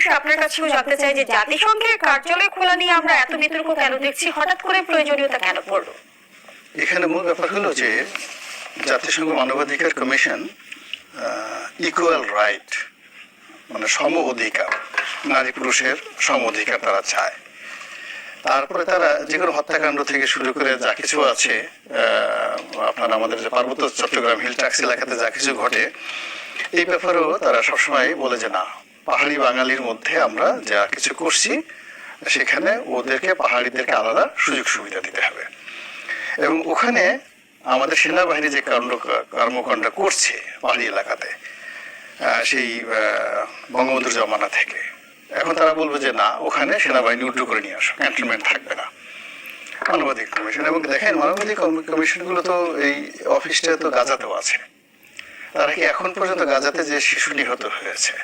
অবশ্যই আপনার কাছেও জানতে চাই যে জাতিসংঘের কার্যালয় খোলা নিয়ে আমরা এত বিতর্ক কেন দেখছি, হঠাৎ করে প্রয়োজনীয়তা কেন পড়লো? এখানে মূল ব্যাপার হলো যে জাতিসংঘ মানবাধিকার কমিশন ইকুয়াল রাইট, মানে সম অধিকার, নারী পুরুষের সম অধিকার তারা চায়। তারপরে তারা যে কোনো হত্যাকাণ্ড থেকে শুরু করে যা কিছু আছে, আপনার আমাদের যে পার্বত্য চট্টগ্রাম হিল ট্যাক্স এলাকাতে যা কিছু ঘটে, এই ব্যাপারেও তারা সবসময় বলে যে না, পাহাড়ি বাঙালির মধ্যে আমরা যা কিছু করছি সেখানে ওদেরকে, পাহাড়িদেরকে আলাদা সুযোগ সুবিধা দিতে হবে। এবং ওখানে আমাদের সেনাবাহিনী যে কর্মকাণ্ড করছে পাহাড়ি এলাকাতে, সেই বঙ্গবন্ধুর জমানা থেকে, এখন তারা বলবে যে না, ওখানে সেনাবাহিনী উল্টো করে নিয়ে আসো, ক্যান্টনমেন্ট থাকবে না। মানবাধিকার কমিশন, এবং দেখেন মানবাধিকার কমিশনগুলো তো এই অফিসটা তো গাজাতেও আছে। তারা কি এখন পর্যন্ত গাজাতে যে শিশু নিহত হয়েছে,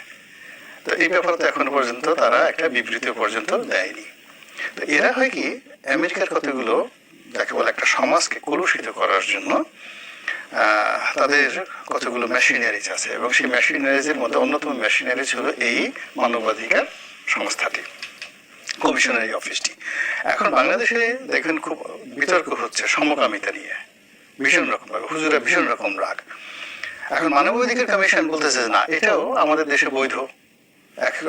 তো এই ব্যাপারে তো এখন পর্যন্ত তারা একটা বিবৃতি পর্যন্ত দেয়নি। তো এরা হয় কি, আমেরিকার কতগুলো যাকে বলে একটা সমাজকে কলুষিত করার জন্য তাদের কতগুলো মেশিনারিজ আছে, এবং সেই মেশিনারিজের মধ্যে অন্যতম মেশিনারিজ হলো এই মানবাধিকার সংস্থাটি, কমিশনের এই অফিসটি। এখন বাংলাদেশে দেখেন খুব বিতর্ক হচ্ছে সমকামিতা নিয়ে, ভীষণ রকম রাগ, হুজুরা ভীষণ রকম রাগ। এখন মানবাধিকার কমিশন বলতেছে না, এটাও আমাদের দেশে বৈধ,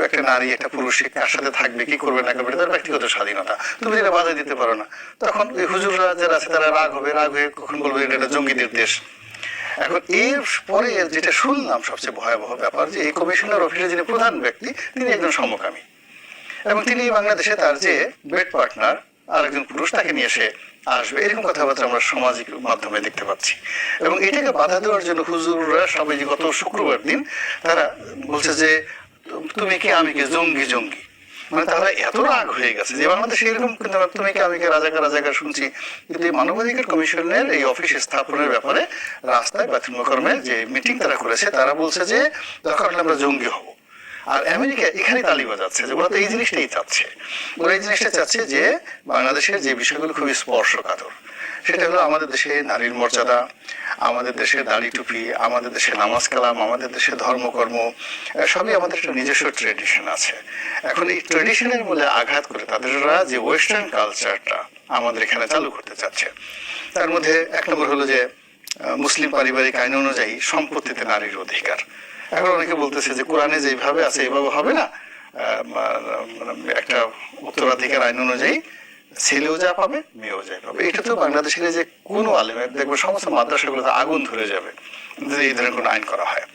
একটা নারী একটা পুরুষ কার সাথে থাকবে, কি করবে না করবে, তার ব্যক্তিগত স্বাধীনতা, তুমি যেটা বাধা দিতে পারো না। তখন ওই হুজুররা যারা আছে তারা রাগ হবে, রাগ হয়ে কখন বলবে এটা জঙ্গিদের দেশ। এখন এর পরে যেটা শুনলাম সবচেয়ে ভয়াবহ ব্যাপার, যে এই কমিশনার অফিসের যিনি প্রধান ব্যক্তি, তিনি একজন সমকামী, এবং তিনি বাংলাদেশে তার যে বেড পার্টনার আর একজন পুরুষ, তাকে নিয়ে এসে আসবে, এরকম কথাবার্তা আমরা সামাজিক মাধ্যমে দেখতে পাচ্ছি। এবং এটাকে বাধা দেওয়ার জন্য হুজুররা সবাই গত শুক্রবার দিন তারা বলছে যে তুমি কি আমি কে, জঙ্গি জঙ্গি। মানে তারা এত রাগ হয়ে গেছে যে বাংলাদেশে এরকম তুমি কি আমি কে, রাজাকার রাজাকার শুনছি। কিন্তু এই মানবাধিকার কমিশনের এই অফিস স্থাপনের ব্যাপারে রাস্তায় ব্যতিক্রমে যে মিটিং তারা করেছে, তারা বলছে যে দরকার হলে আমরা জঙ্গি হব। আর আমেরিকা এখানে তালি বাজাচ্ছে যে ওরা তো এই জিনিসটাই চাচ্ছে, ওরা এই জিনিসটা চাচ্ছে যে বাংলাদেশের যে বিষয়গুলো খুবই স্পর্শকাতর, সেটা হলো আমাদের দেশে নারীর মর্যাদা, আমাদের দেশে দাড়ি টুপি, আমাদের দেশে নামাজ কালাম, আমাদের দেশে ধর্মকর্ম, সবই আমাদের একটা নিজস্ব ট্রেডিশন আছে। এখন এই ট্রেডিশনের মূলে আঘাত করে তাদেররা যে ওয়েস্টার্ন কালচারটা আমাদের এখানে চালু করতে চাচ্ছে, তার মধ্যে এক নম্বর হলো যে মুসলিম পারিবারিক আইন অনুযায়ী সম্পত্তিতে নারীর অধিকার। এখন অনেকে বলতেছে যে কোরআনে যেভাবে আছে এইভাবে হবে না, একটা উত্তরাধিকার আইন অনুযায়ী ছেলেও যা পাবে মেয়েও যা পাবে। এটা তো বাংলাদেশের যে কোনো আলেমের দেখবে সমস্ত মাদ্রাসাগুলোতে আগুন ধরে যাবে যদি এই ধরনের কোনো আইন করা হয়।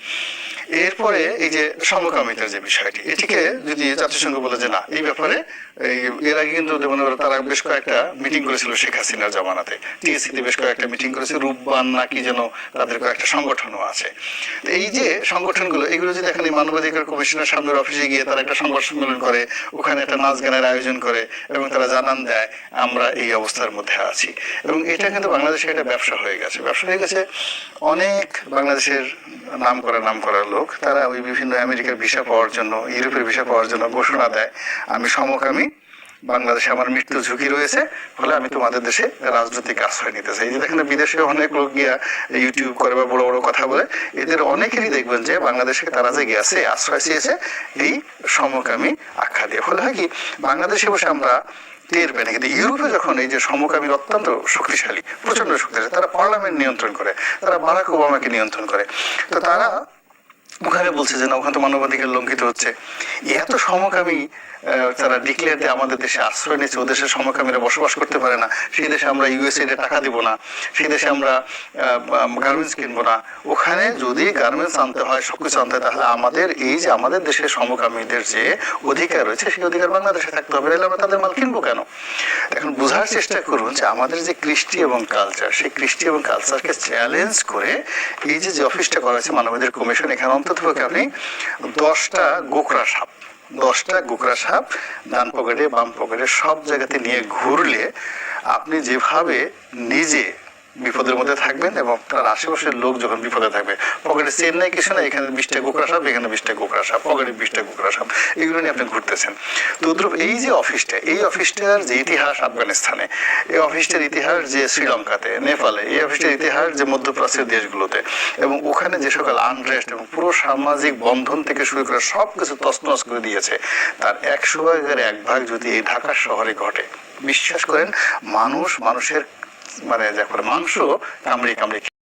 এরপরে এই যে সমকামিতার যে বিষয়টি, এটিকে যদি জাতিসংঘ বলে যে না, এই ব্যাপারে এর আগে কিন্তু তারা বেশ কয়েকটা মিটিং করেছিল শেখ হাসিনার জমানাতে, টিএসসিতে বেশ কয়েকটা মিটিং করেছে, রূপবান না কি যেন তাদের কয়েকটা সংগঠনও আছে। এই যে সংগঠনগুলো, এগুলো যদি এখন এই মানবাধিকার কমিশনের সামনের অফিসে গিয়ে তারা একটা সংবাদ সম্মেলন করে, ওখানে একটা নাচ গানের আয়োজন করে, এবং তারা জানান দেয় আমরা এই অবস্থার মধ্যে আছি। এবং এটা কিন্তু বাংলাদেশে একটা ব্যবসা হয়ে গেছে, ব্যবসা হয়ে গেছে। অনেক বাংলাদেশের নাম করা লোক তারা ওই বিভিন্ন আমেরিকার ভিসা পাওয়ার জন্য, ইউরোপের ভিসা পাওয়ার জন্য ঘোষণা দেয় আমি সমকামী, বাংলাদেশে আমার মৃত্যু ঝুঁকি রয়েছে, ফলে আমি তোমাদের দেশে রাজনৈতিক আশ্রয় নিতে চাই। এই যে দেখেন বিদেশে অনেক লোক গিয়া ইউটিউব করে বা বড় বড় কথা বলে, এদের অনেকেরই দেখবেন যে বাংলাদেশে তারা যে গেছে আশ্রয় চেয়েছে এই সমকামী আখ্যা দিয়ে। ফলে হয় কি, বাংলাদেশে বসে আমরা টের পাই না, কিন্তু ইউরোপে যখন এই যে সমকামীর অত্যন্ত শক্তিশালী, প্রচন্ড শক্তিশালী, তারা পার্লামেন্ট নিয়ন্ত্রণ করে, তারা বারাক ওবামাকে নিয়ন্ত্রণ করে, তো তারা ওখানে বলছে যে না, ওখানে তো মানবাধিকার লঙ্ঘিত হচ্ছে। এত সমকামী তারা ডিক্লেয়ার দিয়ে আমাদের দেশে আশ্রয় নিয়েছে, ও দেশের সমকামীরা বসবাস করতে পারে না, সেই দেশে আমরা ইউএসএ টাকা দিব না, সেই দেশে আমরা গার্মেন্টস কিনবো না। ওখানে যদি গার্মেন্টস আনতে হয়, সবকিছু আনতে হয়, তাহলে আমাদের এই যে আমাদের দেশের সমকামীদের যে অধিকার রয়েছে, সেই অধিকার বাংলাদেশে থাকতে হবে, নাহলে আমরা তাদের মাল কিনবো কেন? এখন বোঝার চেষ্টা করুন যে আমাদের যে কৃষ্টি এবং কালচার, সেই কৃষ্টি এবং কালচারকে চ্যালেঞ্জ করে এই যে অফিসটা করা হয়েছে মানবাধিকার কমিশন, এখানে অন্ততপক্ষে আপনি 10টা গোকরা সাপ ডান পকেটে বাম পকেটে সব জায়গাতে নিয়ে ঘুরলে আপনি যেভাবে নিজে বিপদের মধ্যে থাকবেন এবং তার আশেপাশের লোক যখন বিপদে থাকবে, পকেটে চেন নাই কিছু না, এখানে 20টা গোকরা সাপ, এখানে 20টা গোকরা সাপ, পকেটে 20টা গোকরা সাপ, এগুলো নিয়ে আপনি ঘুরতেছেন। তো উদ্রুপ এই যে অফিসটা, এই অফিসটার যে ইতিহাস আফগানিস্তানে, এই অফিসটার ইতিহাস যে শ্রীলঙ্কাতে, নেপালে, এই অফিসটার ইতিহাস যে মধ্যপ্রাচ্যের দেশগুলোতে, এবং ওখানে যে সকল আনরেস্ট এবং পুরো সামাজিক বন্ধন থেকে শুরু করে সব কিছু তছনছ করে দিয়েছে, তার 100 ভাগের 1 ভাগ যদি এই ঢাকা শহরে ঘটে, বিশ্বাস করেন মানুষের মানে যা করে মাংস কামড়ে কামড়ে